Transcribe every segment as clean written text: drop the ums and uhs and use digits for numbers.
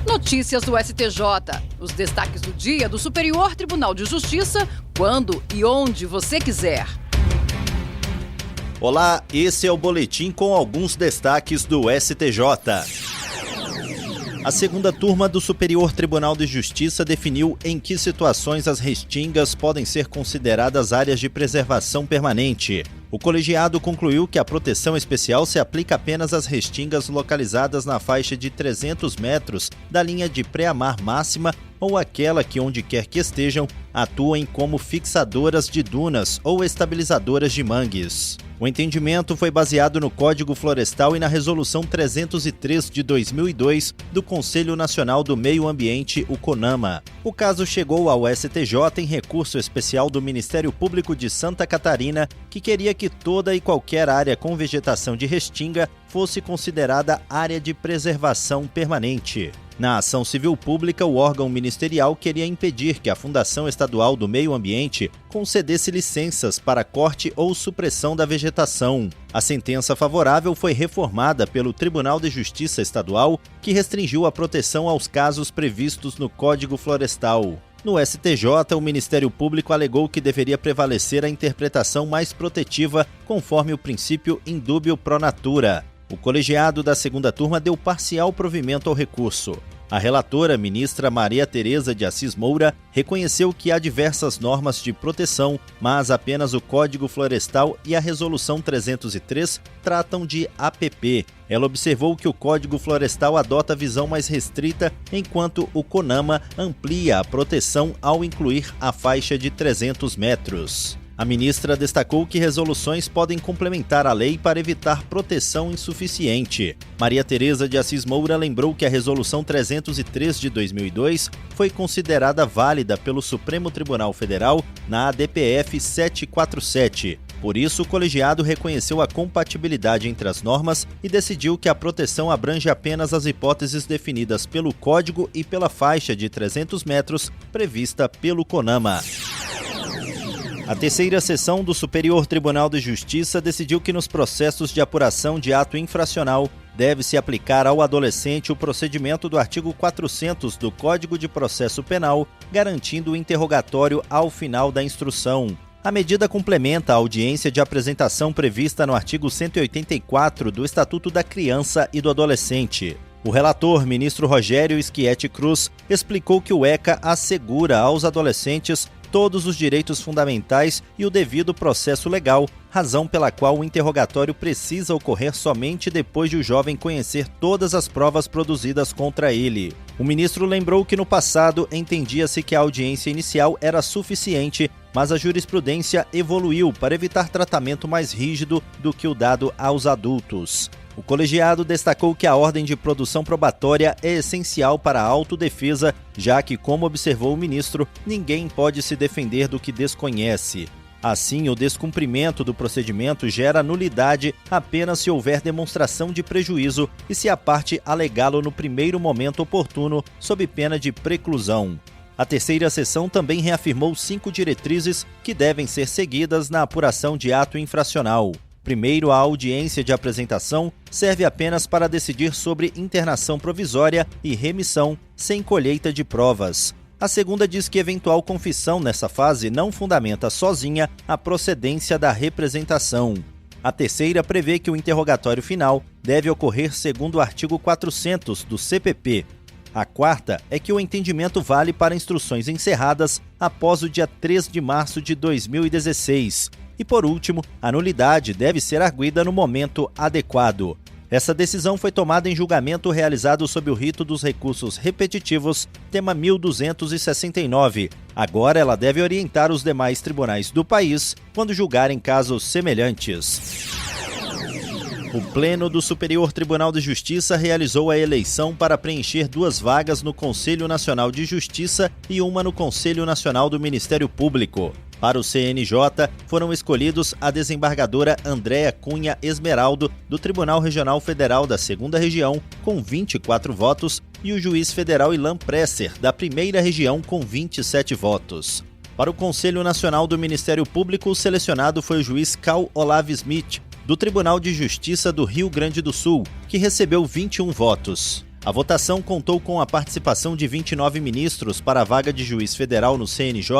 Notícias do STJ. Os destaques do dia do Superior Tribunal de Justiça, quando e onde você quiser. Olá, esse é o boletim com alguns destaques do STJ. A segunda turma do Superior Tribunal de Justiça definiu em que situações as restingas podem ser consideradas áreas de preservação permanente. O colegiado concluiu que a proteção especial se aplica apenas às restingas localizadas na faixa de 300 metros da linha de pré-mar máxima ou aquela que, onde quer que estejam, atuem como fixadoras de dunas ou estabilizadoras de mangues. O entendimento foi baseado no Código Florestal e na Resolução 303 de 2002 do Conselho Nacional do Meio Ambiente, o CONAMA. O caso chegou ao STJ em recurso especial do Ministério Público de Santa Catarina, que queria que toda e qualquer área com vegetação de restinga fosse considerada área de preservação permanente. Na ação civil pública, o órgão ministerial queria impedir que a Fundação Estadual do Meio Ambiente concedesse licenças para corte ou supressão da vegetação. A sentença favorável foi reformada pelo Tribunal de Justiça Estadual, que restringiu a proteção aos casos previstos no Código Florestal. No STJ, o Ministério Público alegou que deveria prevalecer a interpretação mais protetiva, conforme o princípio indúbio pro natura. O colegiado da segunda turma deu parcial provimento ao recurso. A relatora, ministra Maria Tereza de Assis Moura, reconheceu que há diversas normas de proteção, mas apenas o Código Florestal e a Resolução 303 tratam de APP. Ela observou que o Código Florestal adota visão mais restrita, enquanto o CONAMA amplia a proteção ao incluir a faixa de 300 metros. A ministra destacou que resoluções podem complementar a lei para evitar proteção insuficiente. Maria Tereza de Assis Moura lembrou que a Resolução 303 de 2002 foi considerada válida pelo Supremo Tribunal Federal na ADPF 747. Por isso, o colegiado reconheceu a compatibilidade entre as normas e decidiu que a proteção abrange apenas as hipóteses definidas pelo Código e pela faixa de 300 metros prevista pelo CONAMA. A terceira sessão do Superior Tribunal de Justiça decidiu que nos processos de apuração de ato infracional deve-se aplicar ao adolescente o procedimento do artigo 400 do Código de Processo Penal, garantindo o interrogatório ao final da instrução. A medida complementa a audiência de apresentação prevista no artigo 184 do Estatuto da Criança e do Adolescente. O relator, ministro Rogério Schietti Cruz, explicou que o ECA assegura aos adolescentes todos os direitos fundamentais e o devido processo legal, razão pela qual o interrogatório precisa ocorrer somente depois de o jovem conhecer todas as provas produzidas contra ele. O ministro lembrou que no passado entendia-se que a audiência inicial era suficiente, mas a jurisprudência evoluiu para evitar tratamento mais rígido do que o dado aos adultos. O colegiado destacou que a ordem de produção probatória é essencial para a autodefesa, já que, como observou o ministro, ninguém pode se defender do que desconhece. Assim, o descumprimento do procedimento gera nulidade apenas se houver demonstração de prejuízo e se a parte alegá-lo no primeiro momento oportuno, sob pena de preclusão. A terceira sessão também reafirmou 5 diretrizes que devem ser seguidas na apuração de ato infracional. Primeiro, a audiência de apresentação serve apenas para decidir sobre internação provisória e remissão, sem colheita de provas. A segunda diz que eventual confissão nessa fase não fundamenta sozinha a procedência da representação. A terceira prevê que o interrogatório final deve ocorrer segundo o artigo 400 do CPP. A quarta é que o entendimento vale para instruções encerradas após o dia 3 de março de 2016. E, por último, a nulidade deve ser arguida no momento adequado. Essa decisão foi tomada em julgamento realizado sob o rito dos recursos repetitivos, tema 1269. Agora ela deve orientar os demais tribunais do país quando julgarem casos semelhantes. O Pleno do Superior Tribunal de Justiça realizou a eleição para preencher 2 vagas no Conselho Nacional de Justiça e uma no Conselho Nacional do Ministério Público. Para o CNJ, foram escolhidos a desembargadora Andréa Cunha Esmeraldo, do Tribunal Regional Federal da 2ª Região, com 24 votos, e o juiz federal Ilan Presser, da 1ª Região, com 27 votos. Para o Conselho Nacional do Ministério Público, o selecionado foi o juiz Carl Olav Smith, do Tribunal de Justiça do Rio Grande do Sul, que recebeu 21 votos. A votação contou com a participação de 29 ministros para a vaga de juiz federal no CNJ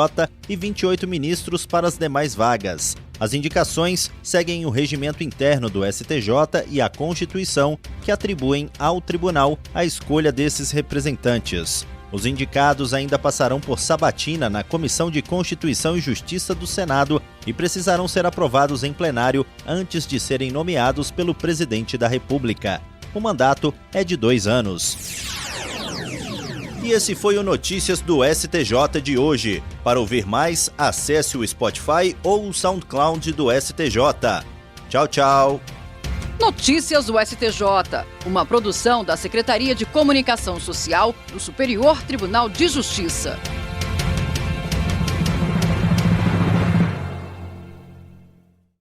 e 28 ministros para as demais vagas. As indicações seguem o regimento interno do STJ e a Constituição, que atribuem ao tribunal a escolha desses representantes. Os indicados ainda passarão por sabatina na Comissão de Constituição e Justiça do Senado e precisarão ser aprovados em plenário antes de serem nomeados pelo presidente da República. O mandato é de 2 anos. E esse foi o Notícias do STJ de hoje. Para ouvir mais, acesse o Spotify ou o SoundCloud do STJ. Tchau, tchau. Notícias do STJ, uma produção da Secretaria de Comunicação Social do Superior Tribunal de Justiça.